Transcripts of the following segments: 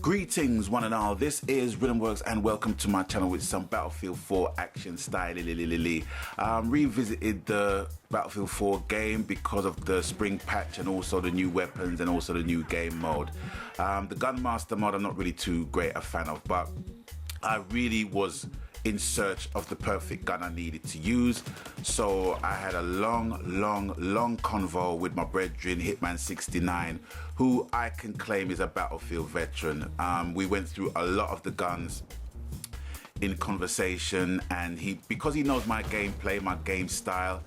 Greetings one and all, this is Rhythmworks and welcome to my channel with some Battlefield 4 action style. Revisited the Battlefield 4 game because of the spring patch and also the new weapons and also the new game mode. The Gunmaster mod I'm not really too great a fan of, but I really was in search of the perfect gun I needed to use. So I had a long convo with my brethren Hitman69, who I can claim is a Battlefield veteran. We went through a lot of the guns in conversation, and because he knows my gameplay, my game style,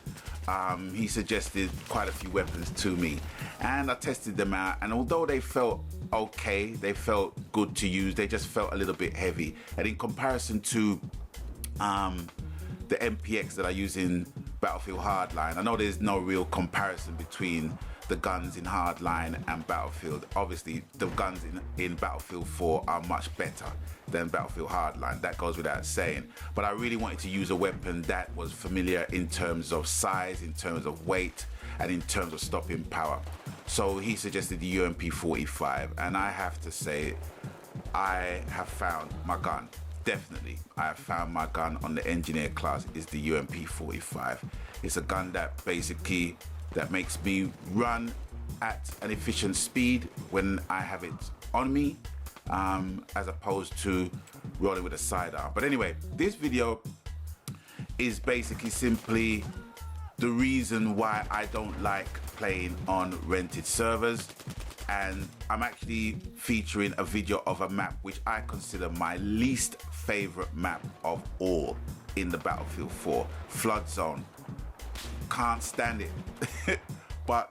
he suggested quite a few weapons to me, and I tested them out, and although they felt okay, they felt good to use, they just felt a little bit heavy. And in comparison to the MPX that I use in Battlefield Hardline, I know there's no real comparison between the guns in Hardline and Battlefield. Obviously the guns in Battlefield 4 are much better than Battlefield Hardline, that goes without saying, but I really wanted to use a weapon that was familiar in terms of size, in terms of weight, and in terms of stopping power. So he suggested the UMP45, and I have to say I have found my gun. Definitely, I have found my gun on the engineer class is the UMP45. It's a gun that basically makes me run at an efficient speed when I have it on me, as opposed to rolling with a sidearm. But anyway, this video is basically simply the reason why I don't like playing on rented servers, and I'm actually featuring a video of a map which I consider my least favorite map of all in the Battlefield 4, Flood Zone. Can't stand it. But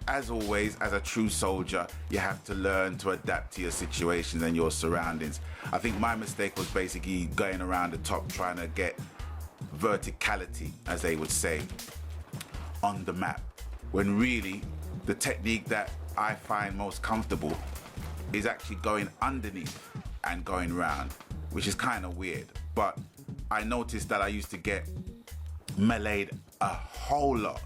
as always, as a true soldier, you have to learn to adapt to your situations and your surroundings. I think my mistake was basically going around the top trying to get verticality, as they would say, on the map, when really the technique that I find most comfortable is actually going underneath and going round, which is kind of weird. But I noticed that I used to get meleeed a whole lot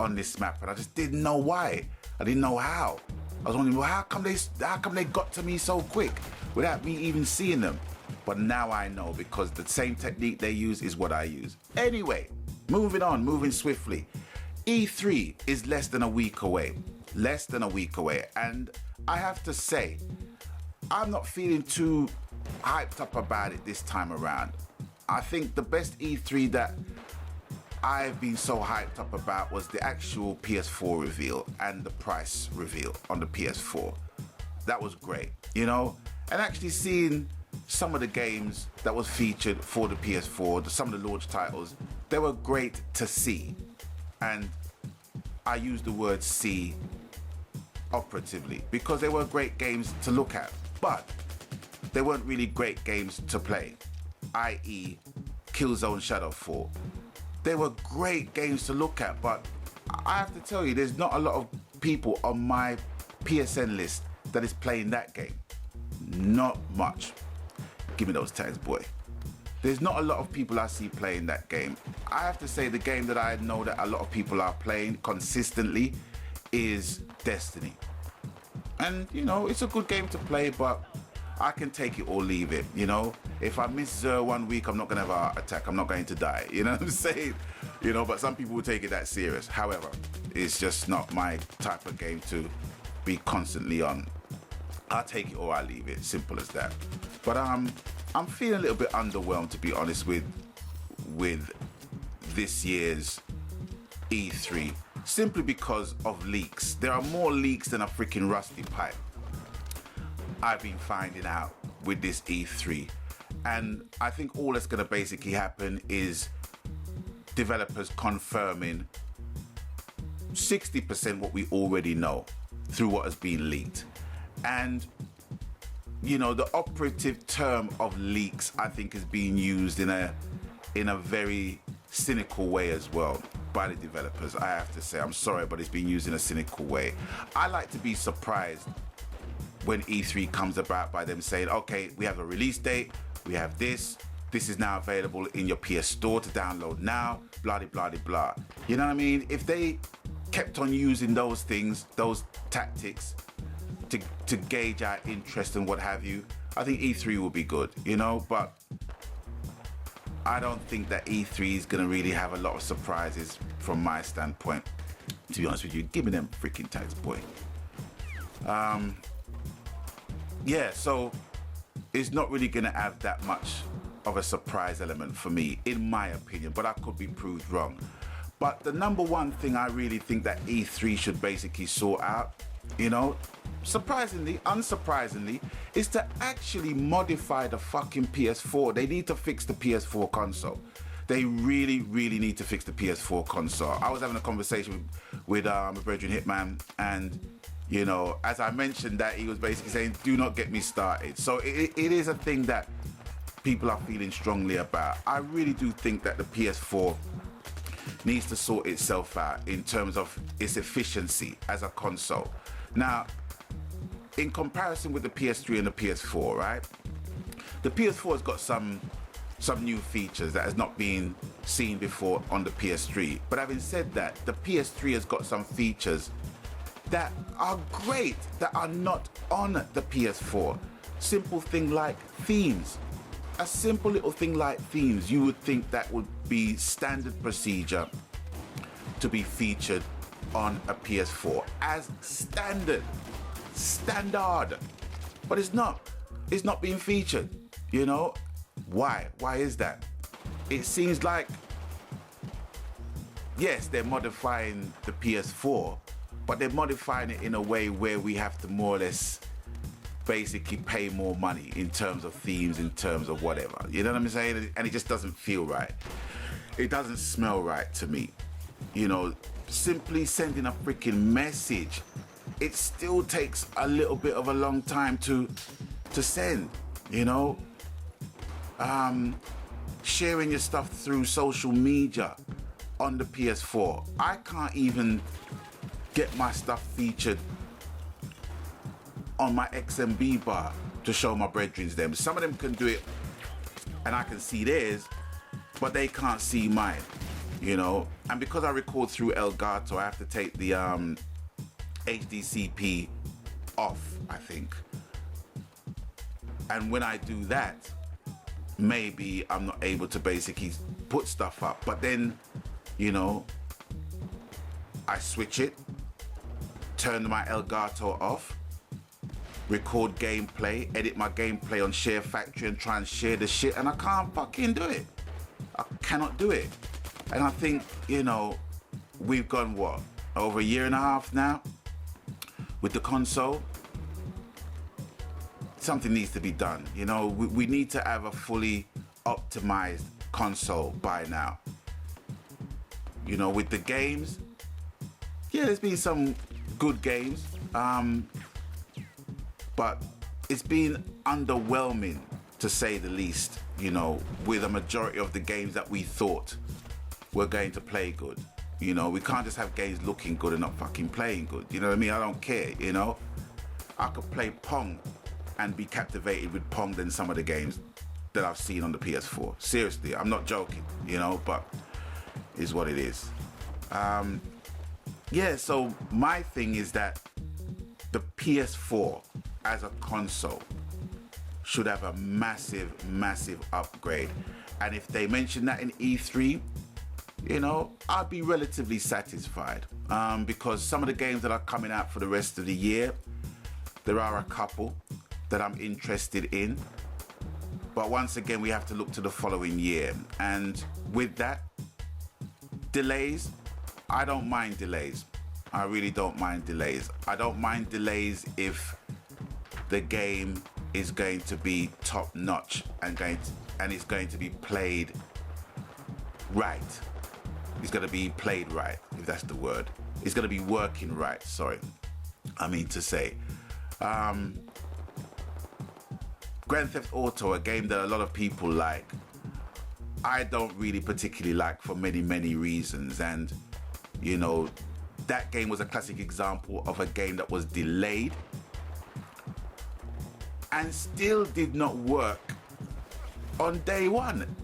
on this map, and I just didn't know why. I didn't know how. I was wondering, well, how come they got to me so quick without me even seeing them? But now I know, because the same technique they use is what I use. Anyway, moving on, moving swiftly. E3 is less than a week away, and I have to say, I'm not feeling too hyped up about it this time around. I think the best E3 that I've been so hyped up about was the actual PS4 reveal and the price reveal on the PS4. That was great, you know, and actually seeing some of the games that was featured for the PS4, some of the launch titles, they were great to see. And I use the word see operatively because they were great games to look at, but they weren't really great games to play, i.e. Killzone Shadowfall. They were great games to look at, but I have to tell you, there's not a lot of people on my PSN list that is playing that game. Not much. Give me those tags, boy. There's not a lot of people I see playing that game. I have to say the game that I know that a lot of people are playing consistently is Destiny. And you know, it's a good game to play, but I can take it or leave it, you know. If I miss 1 week, I'm not gonna have a heart attack, I'm not going to die, you know what I'm saying? You know, but some people will take it that serious. However, it's just not my type of game to be constantly on. I'll take it or I'll leave it, simple as that. But I'm feeling a little bit underwhelmed, to be honest, with this year's E3, simply because of leaks. There are more leaks than a freaking rusty pipe, I've been finding out with this E3. And I think all that's going to basically happen is developers confirming 60% what we already know through what has been leaked. And you know, the operative term of leaks, I think, is being used in a very cynical way as well by the developers. I have to say, I'm sorry, but it's being used in a cynical way. I like to be surprised when E3 comes about by them saying, okay, we have a release date, we have this is now available in your PS Store to download now, blah, blah, blah, blah. You know what I mean? If they kept on using those things, those tactics, to gauge our interest and what have you, I think E3 will be good, you know, but I don't think that E3 is going to really have a lot of surprises from my standpoint. To be honest with you, give me them freaking tags, boy. Yeah, so it's not really going to have that much of a surprise element for me, in my opinion, but I could be proved wrong. But the number one thing I really think that E3 should basically sort out, you know, surprisingly, unsurprisingly, is to actually modify the fucking PS4. They need to fix the PS4 console. They really, really need to fix the PS4 console. I was having a conversation with my brethren Hitman, and you know, as I mentioned that, he was basically saying, do not get me started. So it is a thing that people are feeling strongly about. I really do think that the PS4 needs to sort itself out in terms of its efficiency as a console. Now, in comparison with the PS3 and the PS4, right? The PS4 has got some new features that has not been seen before on the PS3. But having said that, the PS3 has got some features that are great, that are not on the PS4. Simple thing like themes. A simple little thing like themes, you would think that would be standard procedure to be featured on a PS4 as standard, but it's not being featured, you know. Why is that? It seems like, yes, they're modifying the PS4, but they're modifying it in a way where we have to more or less basically pay more money in terms of themes, in terms of whatever, you know what I'm saying? And it just doesn't feel right. It doesn't smell right to me, you know. Simply sending a freaking message, it still takes a little bit of a long time to send, you know. Sharing your stuff through social media on the PS4, I can't even get my stuff featured on my XMB bar to show my brethren them. Some of them can do it and I can see theirs, but they can't see mine, you know. And because I record through Elgato, I have to take the HDCP off, I think. And when I do that, maybe I'm not able to basically put stuff up. But then, you know, I switch it, turn my Elgato off, record gameplay, edit my gameplay on Share Factory and try and share the shit, and I can't fucking do it. I cannot do it. And I think, you know, we've gone, what, over a year and a half now with the console. Something needs to be done. You know, we need to have a fully optimized console by now. You know, with the games, yeah, there's been some good games, but it's been underwhelming, to say the least, you know, with a majority of the games that we thought were going to play good. You know, we can't just have games looking good and not fucking playing good. You know what I mean? I don't care, you know. I could play Pong and be captivated with Pong than some of the games that I've seen on the PS4. Seriously, I'm not joking, you know, but is what it is. Yeah, so my thing is that the PS4 as a console should have a massive upgrade. And if they mention that in E3, you know, I'd be relatively satisfied, because some of the games that are coming out for the rest of the year, there are a couple that I'm interested in. But once again, we have to look to the following year. And with that, delays, I don't mind delays. I really don't mind delays. I don't mind delays if the game is going to be top notch and it's going to be played right. It's going to be played right, if that's the word. It's going to be working right, sorry. I mean to say. Grand Theft Auto, a game that a lot of people like, I don't really particularly like for many reasons. And, you know, that game was a classic example of a game that was delayed and still did not work on day one.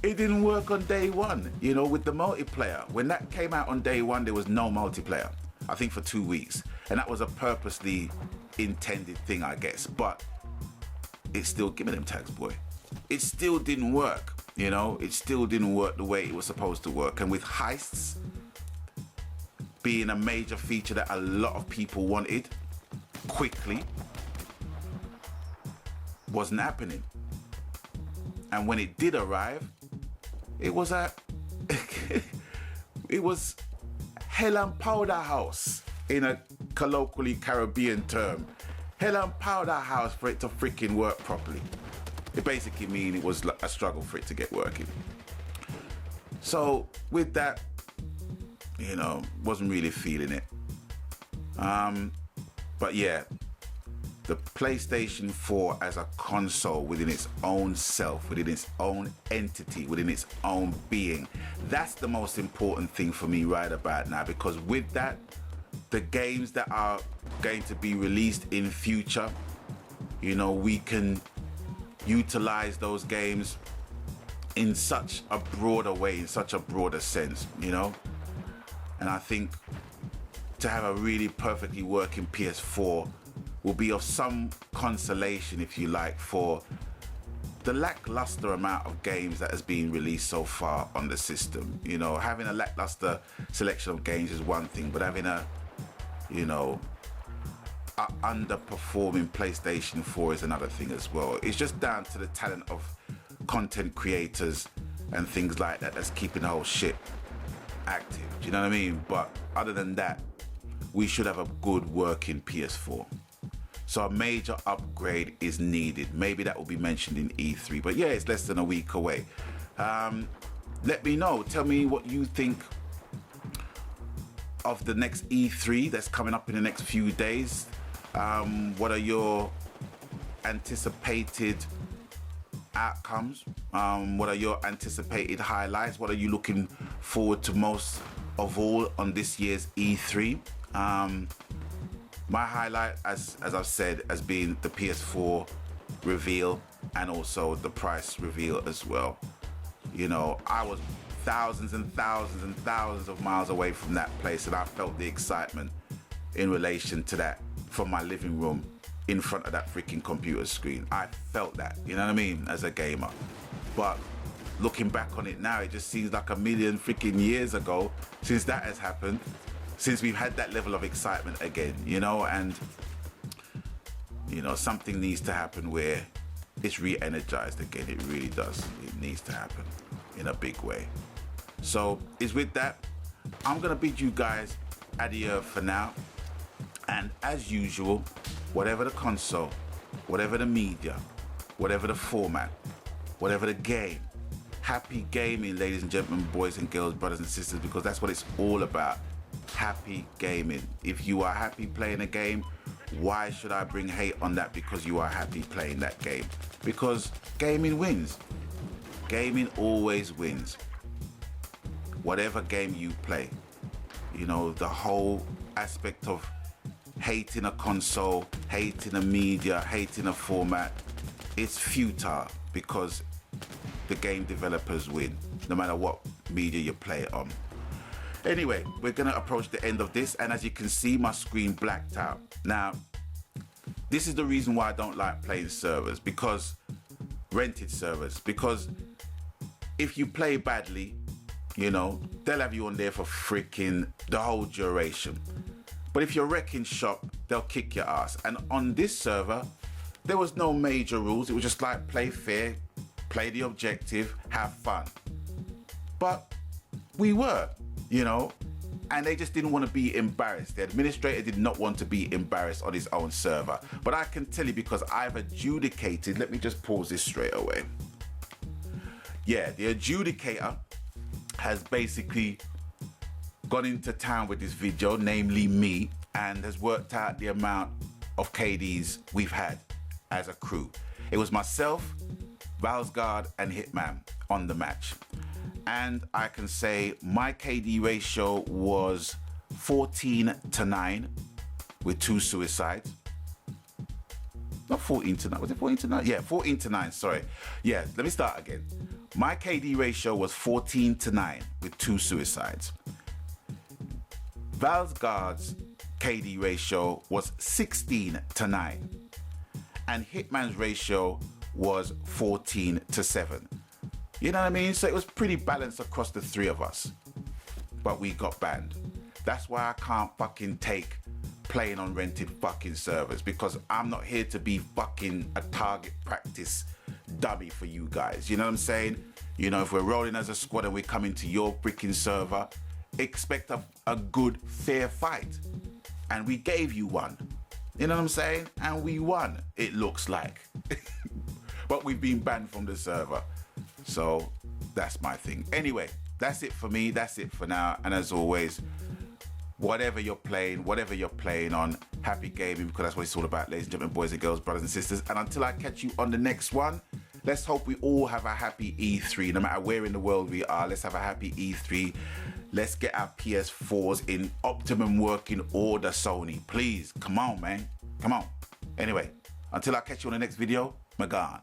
It didn't work on day one, you know, with the multiplayer. When that came out on day one, there was no multiplayer, I think for 2 weeks. And that was a purposely intended thing, I guess. But it's still, give me them tags, boy. It still didn't work, you know? It still didn't work the way it was supposed to work. And with heists being a major feature that a lot of people wanted quickly, wasn't happening. And when it did arrive, it was it was hell and powder house, in a colloquially Caribbean term. Hell and powder house for it to freaking work properly. It basically means it was a struggle for it to get working. So with that, you know, wasn't really feeling it. But yeah, the PlayStation 4 as a console within its own self, within its own entity, within its own being, that's the most important thing for me right about now, because with that, the games that are going to be released in future, you know, we can utilize those games in such a broader way, in such a broader sense, you know. And I think to have a really perfectly working PS4 will be of some consolation, if you like, for the lackluster amount of games that has been released so far on the system. You know, having a lackluster selection of games is one thing, but having a, you know, a underperforming PlayStation 4 is another thing as well. It's just down to the talent of content creators and things like that that's keeping the whole shit active. Do you know what I mean? But other than that, we should have a good working PS4. So a major upgrade is needed. Maybe that will be mentioned in E3. But yeah, it's less than a week away. Let me know. Tell me what you think of the next E3 that's coming up in the next few days. What are your anticipated outcomes? What are your anticipated highlights? What are you looking forward to most of all on this year's E3? My highlight, as I've said, has been the PS4 reveal and also the price reveal as well. You know, I was thousands and thousands and thousands of miles away from that place, and I felt the excitement in relation to that from my living room in front of that freaking computer screen. I felt that, you know what I mean, as a gamer. But looking back on it now, it just seems like a million freaking years ago since that has happened, since we've had that level of excitement again, you know. And you know, something needs to happen where it's re-energized again. It really does. It needs to happen in a big way. So it's with that, I'm gonna bid you guys adieu for now. And as usual, whatever the console, whatever the media, whatever the format, whatever the game, happy gaming, ladies and gentlemen, boys and girls, brothers and sisters, because that's what it's all about. Happy gaming. If you are happy playing a game, why should I bring hate on that because you are happy playing that game? Because gaming wins. Gaming always wins. Whatever game you play, you know, the whole aspect of hating a console, hating a media, hating a format, it's futile because the game developers win, no matter what media you play it on. Anyway, we're gonna approach the end of this, and as you can see, my screen blacked out. Now, this is the reason why I don't like playing servers, because rented servers, because if you play badly, you know, they'll have you on there for freaking the whole duration. But if you're wrecking shop, they'll kick your ass. And on this server, there was no major rules. It was just like play fair, play the objective, have fun. But we were, you know, and they just didn't want to be embarrassed. The administrator did not want to be embarrassed on his own server. But I can tell you, because I've adjudicated, let me just pause this straight away. Yeah, the adjudicator has basically gone into town with this video, namely me, and has worked out the amount of KDs we've had as a crew. It was myself, Valsgard, and Hitman on the match. And I can say my KD ratio was 14-9 with 2 suicides. Not 14-9, was it 14-9? Yeah, 14-9, sorry. Yeah, let me start again. My KD ratio was 14-9 with 2 suicides. Valsgard's KD ratio was 16-9. And Hitman's ratio was 14-7. You know what I mean? So it was pretty balanced across the three of us. But we got banned. That's why I can't fucking take playing on rented fucking servers, because I'm not here to be fucking a target practice dummy for you guys. You know what I'm saying? You know, if we're rolling as a squad and we're coming to your freaking server, expect a good, fair fight. And we gave you one. You know what I'm saying? And we won, it looks like. But we've been banned from the server. So that's my thing. Anyway, that's it for me. That's it for now. And as always, whatever you're playing on, happy gaming, because that's what it's all about, ladies and gentlemen, boys and girls, brothers and sisters. And until I catch you on the next one, let's hope we all have a happy E3. No matter where in the world we are, let's have a happy E3. Let's get our PS4s in optimum working order, Sony. Please, come on, man. Come on. Anyway, until I catch you on the next video, I'm gone.